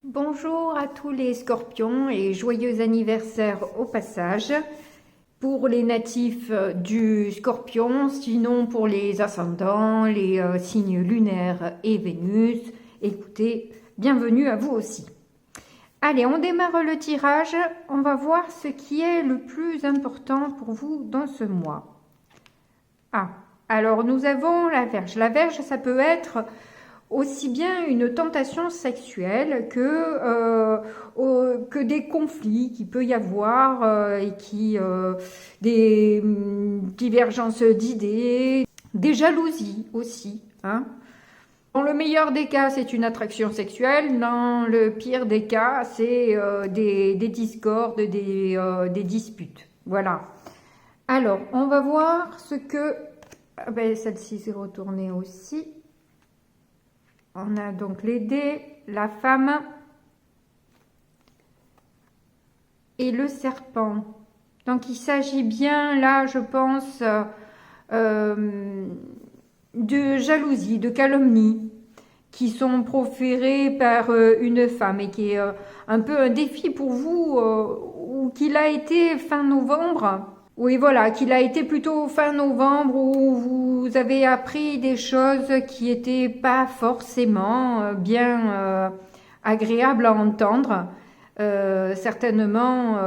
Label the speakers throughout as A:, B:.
A: Bonjour à tous les scorpions et joyeux anniversaire au passage. Pour les natifs du scorpion, sinon pour les ascendants, les signes lunaires et Vénus, écoutez, bienvenue à vous aussi. Allez, on démarre le tirage. On va voir ce qui est le plus important pour vous dans ce mois. Alors nous avons la Vierge. La Vierge, ça peut être aussi bien une tentation sexuelle que des conflits qu'il peut y avoir des divergences d'idées, des jalousies aussi. Dans le meilleur des cas, c'est une attraction sexuelle. Dans le pire des cas, c'est des discordes, des disputes. Voilà. Alors, on va voir ce que... celle-ci s'est retournée aussi. On a donc les dés, la femme et le serpent. Donc il s'agit bien là, je pense, de jalousie, de calomnie qui sont proférées par une femme et qui est un peu un défi pour vous ou qu'il a été fin novembre. Oui, voilà, qu'il a été plutôt fin novembre où vous avez appris des choses qui n'étaient pas forcément bien agréables à entendre. Certainement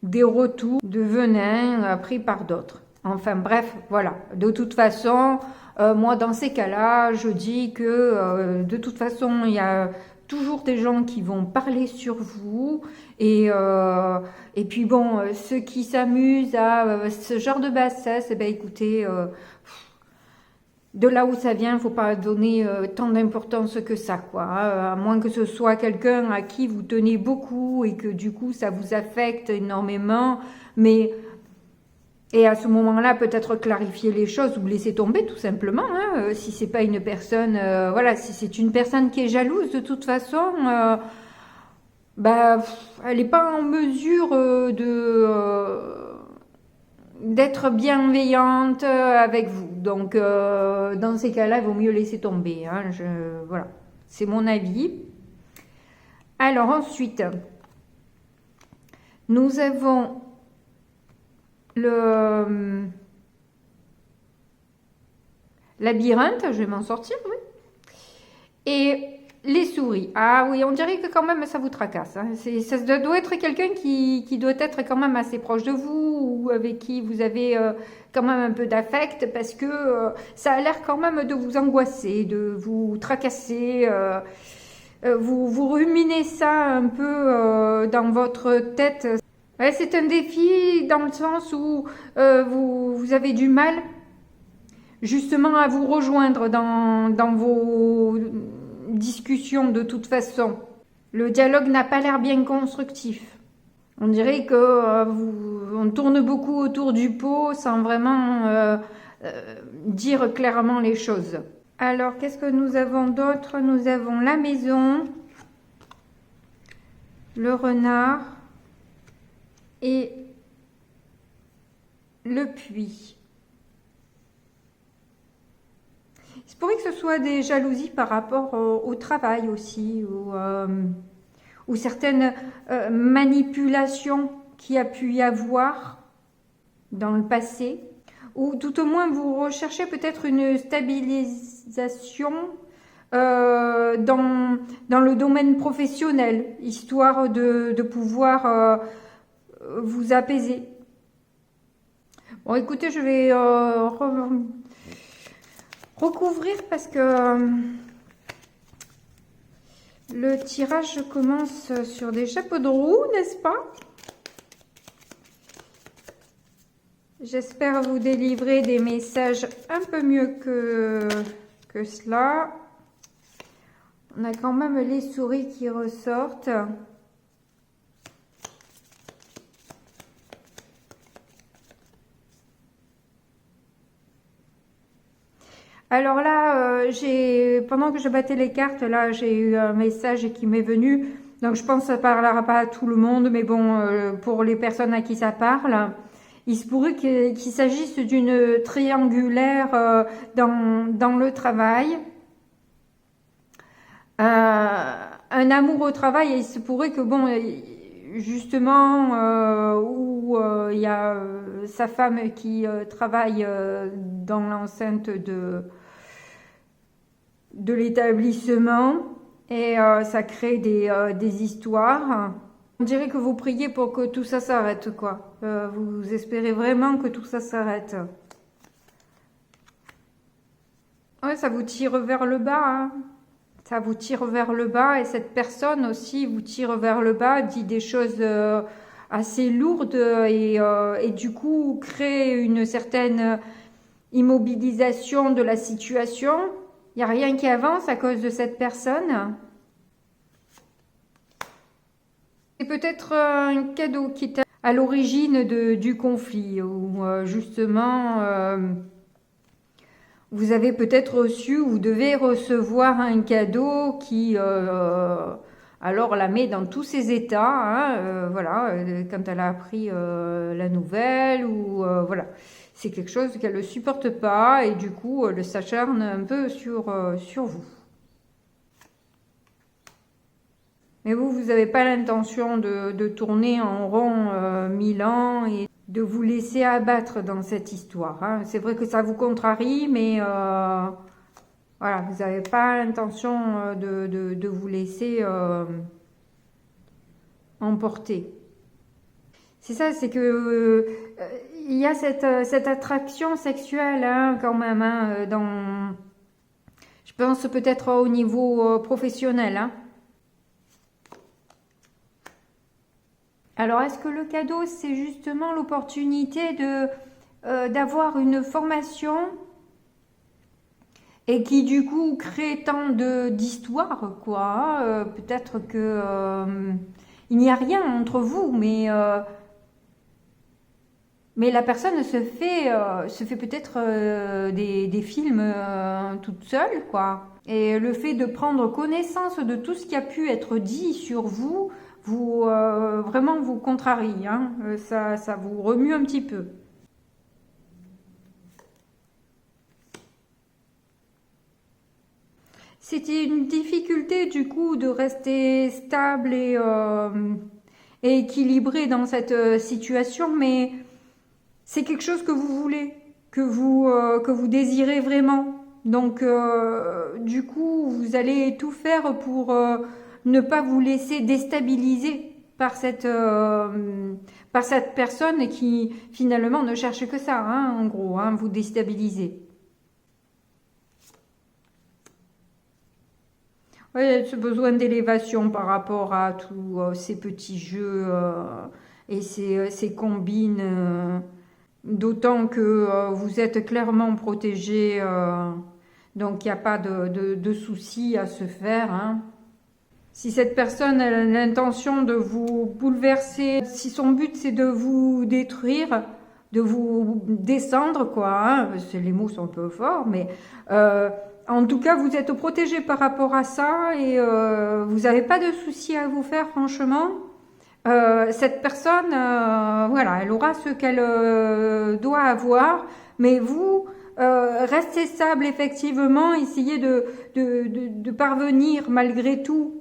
A: des retours de venin appris par d'autres. Enfin bref, voilà. De toute façon, moi dans ces cas-là, je dis que de toute façon, il y a toujours des gens qui vont parler sur vous et puis bon, ceux qui s'amusent à ce genre de bassesse, écoutez, de là où ça vient, il ne faut pas donner tant d'importance que ça, quoi. À moins que ce soit quelqu'un à qui vous tenez beaucoup et que du coup ça vous affecte énormément, et à ce moment-là, peut-être clarifier les choses ou laisser tomber tout simplement. Si c'est pas une personne, voilà, si c'est une personne qui est jalouse, de toute façon, elle n'est pas en mesure d'être bienveillante avec vous. Donc, dans ces cas-là, il vaut mieux laisser tomber. Voilà, c'est mon avis. Alors ensuite, nous avons le labyrinthe, je vais m'en sortir, oui. Et les souris. Ah oui, on dirait que quand même ça vous tracasse. Ça doit être quelqu'un qui doit être quand même assez proche de vous ou avec qui vous avez quand même un peu d'affect parce que ça a l'air quand même de vous angoisser, de vous tracasser. Vous ruminez ça un peu dans votre tête. Ouais, c'est un défi dans le sens où vous avez du mal justement à vous rejoindre dans vos discussions de toute façon. Le dialogue n'a pas l'air bien constructif. On dirait que on tourne beaucoup autour du pot sans vraiment dire clairement les choses. Alors, qu'est-ce que nous avons d'autre? Nous avons la maison, le renard et le puits. Il se pourrait que ce soit des jalousies par rapport au travail aussi, ou certaines manipulations qu'il y a pu y avoir dans le passé, ou tout au moins vous recherchez peut-être une stabilisation dans le domaine professionnel, histoire de pouvoir vous apaiser. Bon, écoutez, je vais recouvrir parce que le tirage commence sur des chapeaux de roue, n'est-ce pas? J'espère vous délivrer des messages un peu mieux que cela. On a quand même les souris qui ressortent. Alors là, pendant que je battais les cartes, là, j'ai eu un message qui m'est venu. Donc je pense que ça ne parlera pas à tout le monde, mais bon, pour les personnes à qui ça parle, il se pourrait qu'il s'agisse d'une triangulaire dans le travail. un amour au travail, et il se pourrait que, bon, justement, où il y a sa femme qui travaille dans l'enceinte de l'établissement, et ça crée des histoires. On dirait que vous priez pour que tout ça s'arrête, quoi. Vous espérez vraiment que tout ça s'arrête. Ouais, ça vous tire vers le bas, hein. Ça vous tire vers le bas, et cette personne aussi vous tire vers le bas, dit des choses assez lourdes, et du coup crée une certaine immobilisation de la situation. Il n'y a rien qui avance à cause de cette personne. C'est peut-être un cadeau qui est à l'origine du conflit, où justement vous avez peut-être reçu ou vous devez recevoir un cadeau qui alors la met dans tous ses états, hein, voilà, quand elle a appris la nouvelle, ou voilà, c'est quelque chose qu'elle ne supporte pas, et du coup elle s'acharne un peu sur vous. Mais vous n'avez pas l'intention de tourner en rond 1000 ans et de vous laisser abattre dans cette histoire, hein. C'est vrai que ça vous contrarie, mais voilà, vous n'avez pas l'intention de vous laisser emporter. C'est ça, c'est que il y a cette attraction sexuelle, hein, quand même, hein, je pense peut-être au niveau professionnel, hein. Alors, est-ce que le cadeau, c'est justement l'opportunité d'avoir une formation et qui, du coup, crée tant d'histoires, quoi, hein. Peut-être que il n'y a rien entre vous, mais la personne se fait peut-être des films toute seule, quoi. Et le fait de prendre connaissance de tout ce qui a pu être dit sur vous, vraiment vous contrarie, hein. Ça vous remue un petit peu. C'était une difficulté du coup de rester stable et équilibré dans cette situation, mais c'est quelque chose que vous voulez, que vous désirez vraiment. Donc du coup, vous allez tout faire pour ne pas vous laisser déstabiliser par cette personne qui finalement ne cherche que ça, hein, en gros, hein, vous déstabiliser. Oui, il y a ce besoin d'élévation par rapport à tous ces petits jeux et ces combines, d'autant que vous êtes clairement protégé, donc il n'y a pas de souci à se faire, hein. Si cette personne a l'intention de vous bouleverser, si son but c'est de vous détruire, de vous descendre, quoi, hein, les mots sont un peu forts, mais en tout cas vous êtes protégé par rapport à ça, et vous n'avez pas de souci à vous faire, franchement. Cette personne, voilà, elle aura ce qu'elle doit avoir, mais vous restez stable, effectivement, essayez de parvenir malgré tout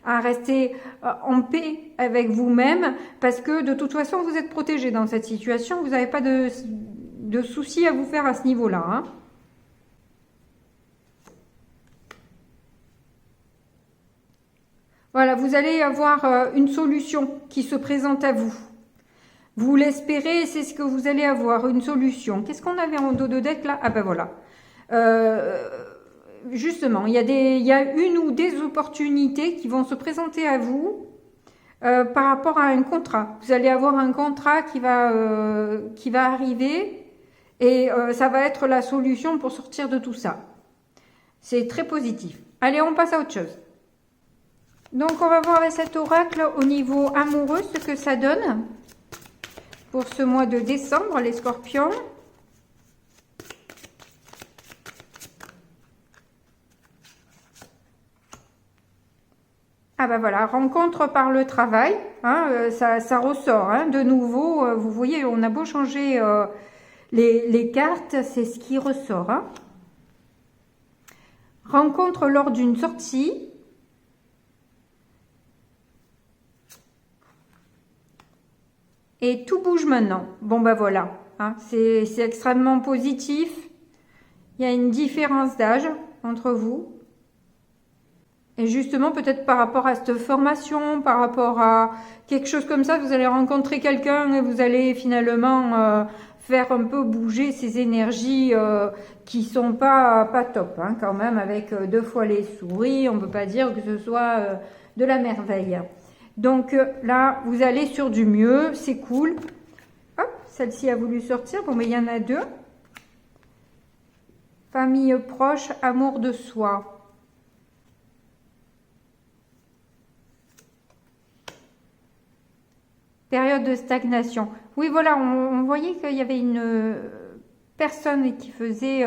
A: à rester en paix avec vous-même, parce que de toute façon vous êtes protégé dans cette situation, vous n'avez pas de soucis à vous faire à ce niveau-là, hein. Voilà, vous allez avoir une solution qui se présente à vous. Vous l'espérez, c'est ce que vous allez avoir, une solution. Qu'est-ce qu'on avait en dos de deck là? Ah ben voilà. Justement, il y a une ou des opportunités qui vont se présenter à vous par rapport à un contrat. Vous allez avoir un contrat qui va arriver, et ça va être la solution pour sortir de tout ça. C'est très positif. Allez, on passe à autre chose. Donc, on va voir avec cet oracle au niveau amoureux ce que ça donne pour ce mois de décembre, les scorpions. Ah ben voilà, rencontre par le travail, hein, ça ressort, hein, de nouveau. Vous voyez, on a beau changer les cartes, c'est ce qui ressort, hein. Rencontre lors d'une sortie. Et tout bouge maintenant. Bon ben voilà, hein, c'est extrêmement positif. Il y a une différence d'âge entre vous. Et justement, peut-être par rapport à cette formation, par rapport à quelque chose comme ça, vous allez rencontrer quelqu'un et vous allez finalement faire un peu bouger ces énergies qui sont pas top, hein, quand même, avec 2 fois les souris. On peut pas dire que ce soit de la merveille. Donc là, vous allez sur du mieux, c'est cool. Hop, celle-ci a voulu sortir. Bon, mais il y en a 2. Famille proche, amour de soi. Période de stagnation. Oui, voilà, on voyait qu'il y avait une personne qui faisait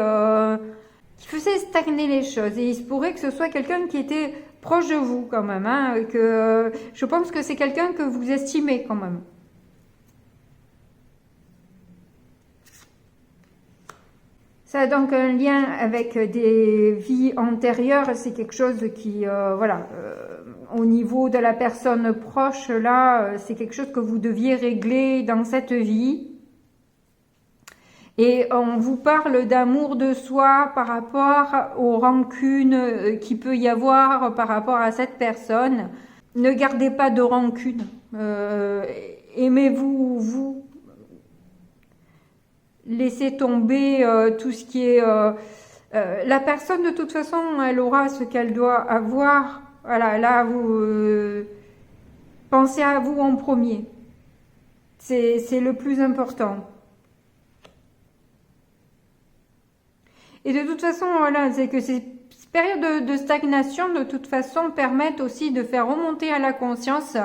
A: stagner les choses. Et il se pourrait que ce soit quelqu'un qui était proche de vous quand même. Hein, que je pense que c'est quelqu'un que vous estimez quand même. Ça a donc un lien avec des vies antérieures. C'est quelque chose qui, voilà, au niveau de la personne proche, là, c'est quelque chose que vous deviez régler dans cette vie. Et on vous parle d'amour de soi par rapport aux rancunes qu'il peut y avoir par rapport à cette personne. Ne gardez pas de rancune. Aimez-vous, vous. Laissez tomber tout ce qui est... la personne, de toute façon, elle aura ce qu'elle doit avoir. Voilà, là, vous pensez à vous en premier. C'est le plus important. Et de toute façon, voilà, c'est que ces périodes de stagnation, de toute façon, permettent aussi de faire remonter à la conscience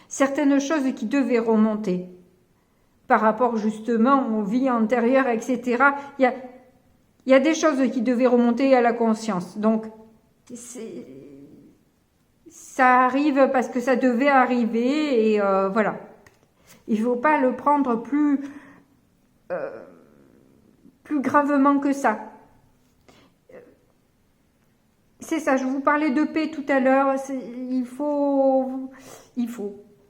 A: certaines choses qui devaient remonter. Par rapport justement aux vies antérieures, etc. Il y a des choses qui devaient remonter à la conscience. Donc, ça arrive parce que ça devait arriver et voilà. Il ne faut pas le prendre plus gravement que ça. C'est ça, je vous parlais de paix tout à l'heure. Il faut.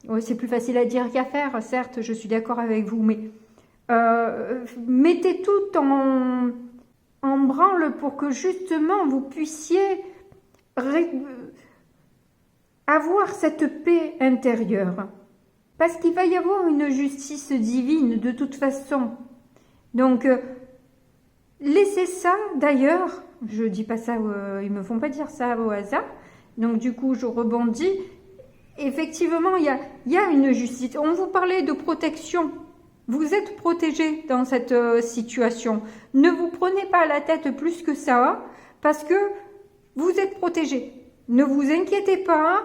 A: Oui, c'est plus facile à dire qu'à faire, certes, je suis d'accord avec vous, mais mettez tout en branle pour que justement vous puissiez avoir cette paix intérieure. Parce qu'il va y avoir une justice divine de toute façon. Donc, laissez ça, d'ailleurs, je dis pas ça, ils me font pas dire ça au hasard, donc du coup je rebondis. Effectivement, il y a une justice. On vous parlait de protection. Vous êtes protégé dans cette situation. Ne vous prenez pas la tête plus que ça, parce que vous êtes protégé. Ne vous inquiétez pas.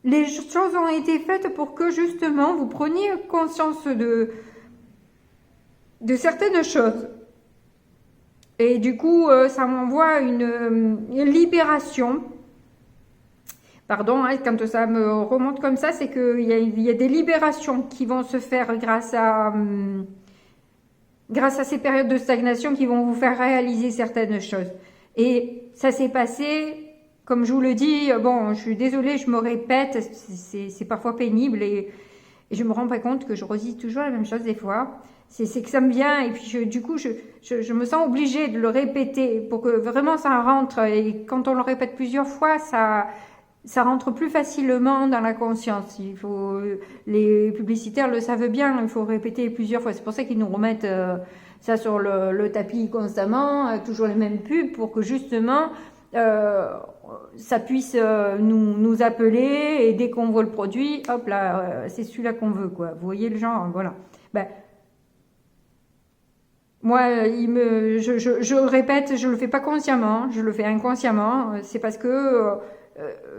A: Les choses ont été faites pour que justement vous preniez conscience de certaines choses. Et du coup, ça m'envoie une libération. Pardon, hein, quand ça me remonte comme ça, c'est qu'il y a des libérations qui vont se faire grâce à ces périodes de stagnation qui vont vous faire réaliser certaines choses. Et ça s'est passé, comme je vous le dis, bon, je suis désolée, je me répète, c'est parfois pénible et je me rends pas compte que je redis toujours la même chose des fois. C'est que ça me vient et puis du coup, je me sens obligée de le répéter pour que vraiment ça rentre. Et quand on le répète plusieurs fois, ça rentre plus facilement dans la conscience. Les publicitaires le savent bien, il faut répéter plusieurs fois. C'est pour ça qu'ils nous remettent ça sur le tapis constamment, toujours les mêmes pubs, pour que justement ça puisse nous appeler et dès qu'on voit le produit, hop là, c'est celui-là qu'on veut, quoi. Vous voyez le genre, voilà. Ben, moi, je le répète, je le fais pas consciemment, je le fais inconsciemment. C'est parce que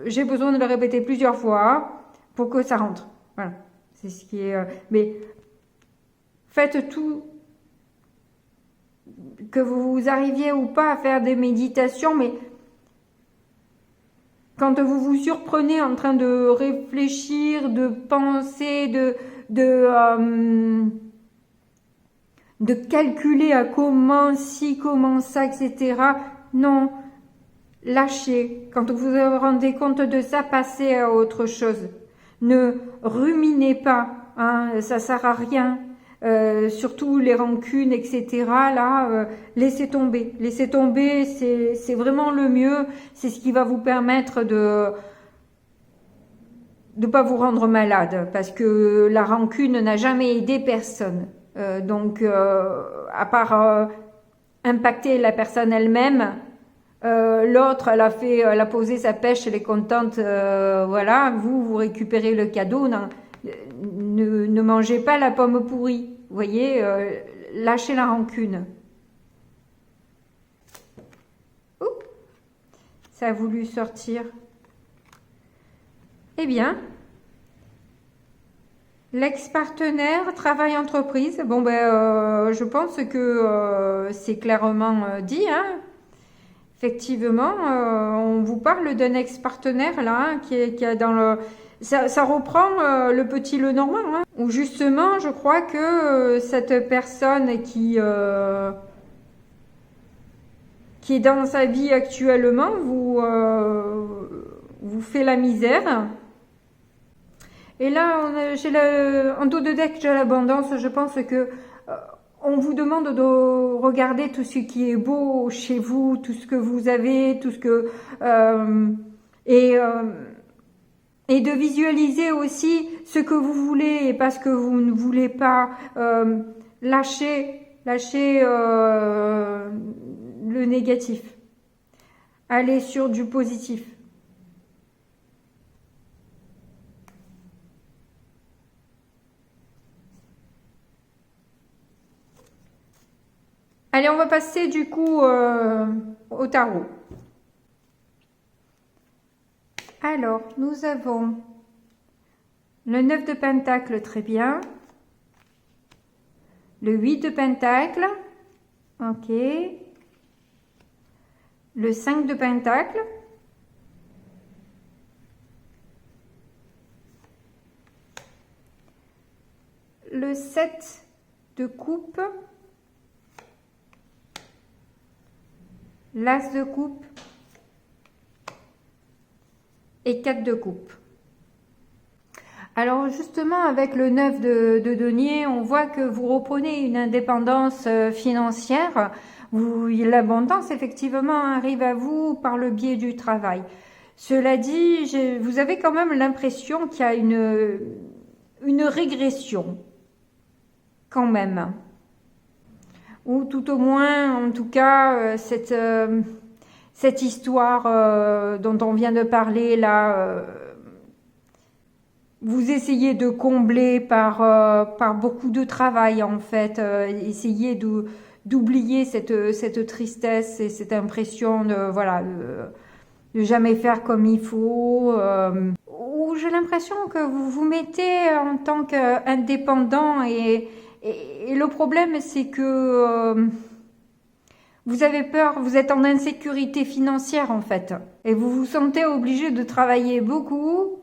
A: j'ai besoin de le répéter plusieurs fois pour que ça rentre. Voilà, c'est ce qui est. Mais faites tout, que vous arriviez ou pas à faire des méditations, mais quand vous vous surprenez en train de réfléchir, de penser, de calculer à comment ci, comment ça, etc. Non, lâchez. Quand vous vous rendez compte de ça, passez à autre chose. Ne ruminez pas hein, ça sert à rien. Surtout les rancunes, etc. Là, laissez tomber. Laissez tomber, c'est vraiment le mieux. C'est ce qui va vous permettre de ne pas vous rendre malade. Parce que la rancune n'a jamais aidé personne. Donc, à part impacter la personne elle-même, l'autre, elle a posé sa pêche, elle est contente. Voilà, vous récupérez le cadeau. Non, ne mangez pas la pomme pourrie. Vous voyez, lâchez la rancune. Ouh, ça a voulu sortir. Eh bien, l'ex-partenaire, travail entreprise. Bon, ben, je pense que c'est clairement dit, hein. Effectivement, on vous parle d'un ex-partenaire là, hein, qui est dans le... Ça reprend le petit Lenormand, hein, où justement, je crois que cette personne qui est dans sa vie actuellement vous fait la misère. Et là, en dos de deck, j'ai l'abondance. Je pense que on vous demande de regarder tout ce qui est beau chez vous, tout ce que vous avez, tout ce que... et de visualiser aussi ce que vous voulez et pas ce que vous ne voulez pas. Lâcher le négatif. Aller sur du positif. Allez, on va passer du coup au tarot. Alors, nous avons le 9 de Pentacle, très bien. Le 8 de Pentacle, ok. Le 5 de Pentacle. Le 7 de Coupe. L'As de coupe et 4 de coupe. Alors justement avec le 9 de denier, on voit que vous reprenez une indépendance financière. L'abondance effectivement arrive à vous par le biais du travail. Cela dit, vous avez quand même l'impression qu'il y a une régression quand même. Ou tout au moins, en tout cas, cette histoire dont on vient de parler là, vous essayez de combler par beaucoup de travail en fait, essayez d'oublier cette tristesse et cette impression de voilà de jamais faire comme il faut. Ou j'ai l'impression que vous vous mettez en tant qu'indépendant et le problème, c'est que vous avez peur, vous êtes en insécurité financière en fait. Et vous vous sentez obligé de travailler beaucoup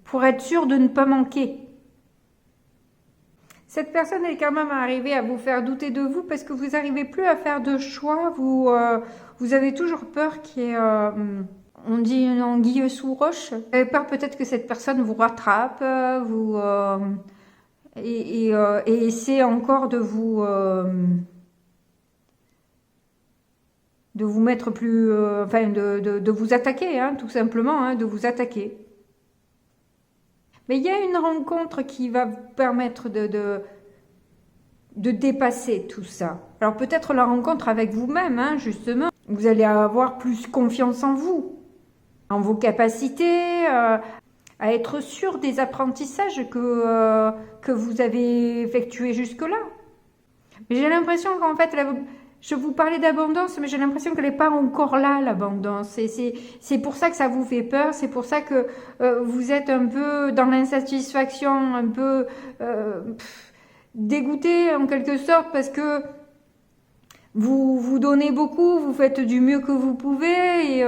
A: pour être sûr de ne pas manquer. Cette personne est quand même arrivée à vous faire douter de vous parce que vous n'arrivez plus à faire de choix. Vous avez toujours peur qu'il y ait... on dit une anguille sous roche. Vous avez peur peut-être que cette personne vous rattrape, et essaie encore de vous mettre plus, enfin de vous attaquer, hein, tout simplement, hein, de vous attaquer. Mais il y a une rencontre qui va vous permettre de dépasser tout ça. Alors peut-être la rencontre avec vous-même, hein, justement. Vous allez avoir plus confiance en vous, en vos capacités, à être sûr des apprentissages que vous avez effectués jusque-là. Mais j'ai l'impression qu'en fait, je vous parlais d'abondance, mais j'ai l'impression qu'elle n'est pas encore là, l'abondance. Et c'est pour ça que ça vous fait peur, c'est pour ça que vous êtes un peu dans l'insatisfaction, un peu dégoûté en quelque sorte, parce que vous donnez beaucoup, vous faites du mieux que vous pouvez, et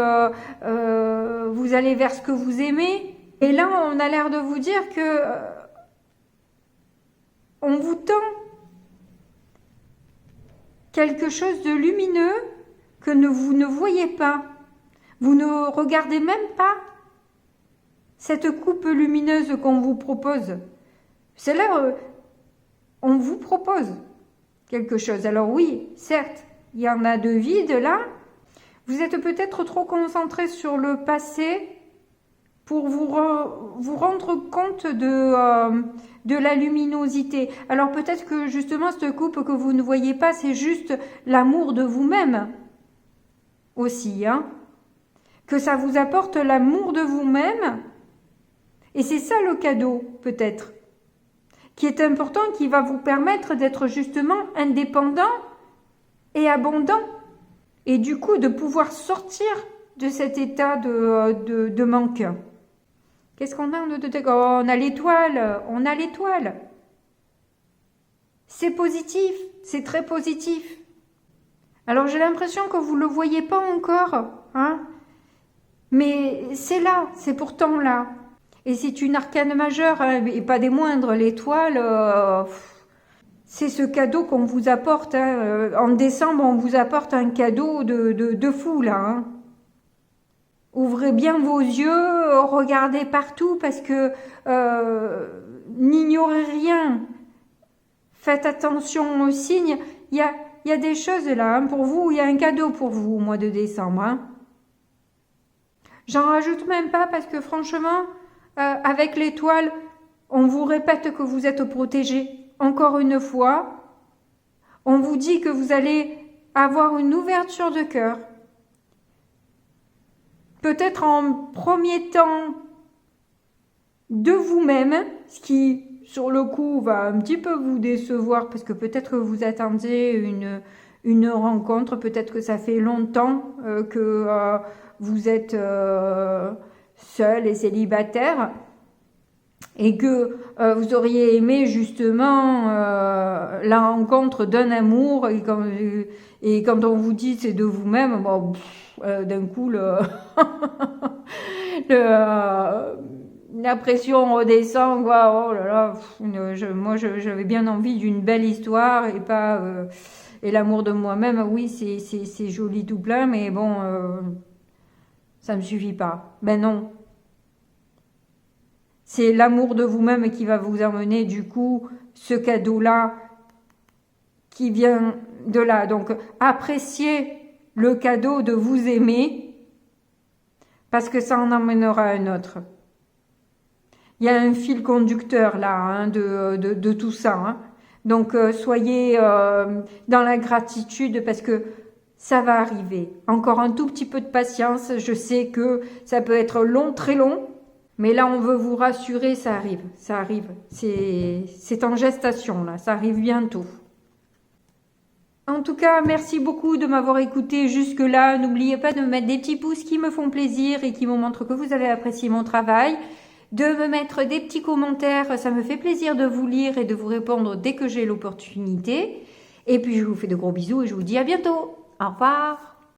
A: vous allez vers ce que vous aimez. Et là, on a l'air de vous dire que on vous tend quelque chose de lumineux que vous ne voyez pas. Vous ne regardez même pas cette coupe lumineuse qu'on vous propose. C'est là, on vous propose quelque chose. Alors oui, certes, il y en a de vide là. Vous êtes peut-être trop concentré sur le passé pour vous rendre compte de la luminosité. Alors peut-être que justement cette coupe que vous ne voyez pas, c'est juste l'amour de vous-même aussi, hein. Que ça vous apporte l'amour de vous-même. Et c'est ça le cadeau, peut-être, qui est important, qui va vous permettre d'être justement indépendant et abondant. Et du coup, de pouvoir sortir de cet état de manque. Qu'est-ce qu'on a? On a l'étoile, on a l'étoile. C'est positif, c'est très positif. Alors j'ai l'impression que vous ne le voyez pas encore, hein, mais c'est là, c'est pourtant là. Et c'est une arcane majeure, hein, et pas des moindres, l'étoile, c'est ce cadeau qu'on vous apporte. Hein. En décembre, on vous apporte un cadeau de fou, là. Hein. Ouvrez bien vos yeux, regardez partout, parce que n'ignorez rien. Faites attention aux signes. Il y a des choses là, hein, pour vous, il y a un cadeau pour vous au mois de décembre. Hein. J'en rajoute même pas, parce que franchement, avec l'étoile, on vous répète que vous êtes protégé. Encore une fois, on vous dit que vous allez avoir une ouverture de cœur. Peut-être en premier temps de vous-même, ce qui, sur le coup, va un petit peu vous décevoir, parce que peut-être que vous attendez une rencontre, peut-être que ça fait longtemps que vous êtes seul et célibataire, et que vous auriez aimé justement la rencontre d'un amour, et quand on vous dit c'est de vous-même, bon, d'un coup la pression redescend, quoi. Oh là là, moi j'avais bien envie d'une belle histoire et pas et l'amour de moi-même. Oui, c'est joli tout plein, mais bon, ça me suffit pas. Ben non. C'est l'amour de vous-même qui va vous amener, du coup, ce cadeau-là qui vient de là. Donc, appréciez le cadeau de vous aimer, parce que ça en emmènera un autre. Il y a un fil conducteur là, hein, de tout ça. Hein. Donc, soyez dans la gratitude, parce que ça va arriver. Encore un tout petit peu de patience. Je sais que ça peut être long, très long. Mais là, on veut vous rassurer, ça arrive, ça arrive. C'est en gestation, là, ça arrive bientôt. En tout cas, merci beaucoup de m'avoir écouté jusque-là. N'oubliez pas de me mettre des petits pouces qui me font plaisir et qui me montrent que vous avez apprécié mon travail. De me mettre des petits commentaires, ça me fait plaisir de vous lire et de vous répondre dès que j'ai l'opportunité. Et puis, je vous fais de gros bisous et je vous dis à bientôt. Au revoir.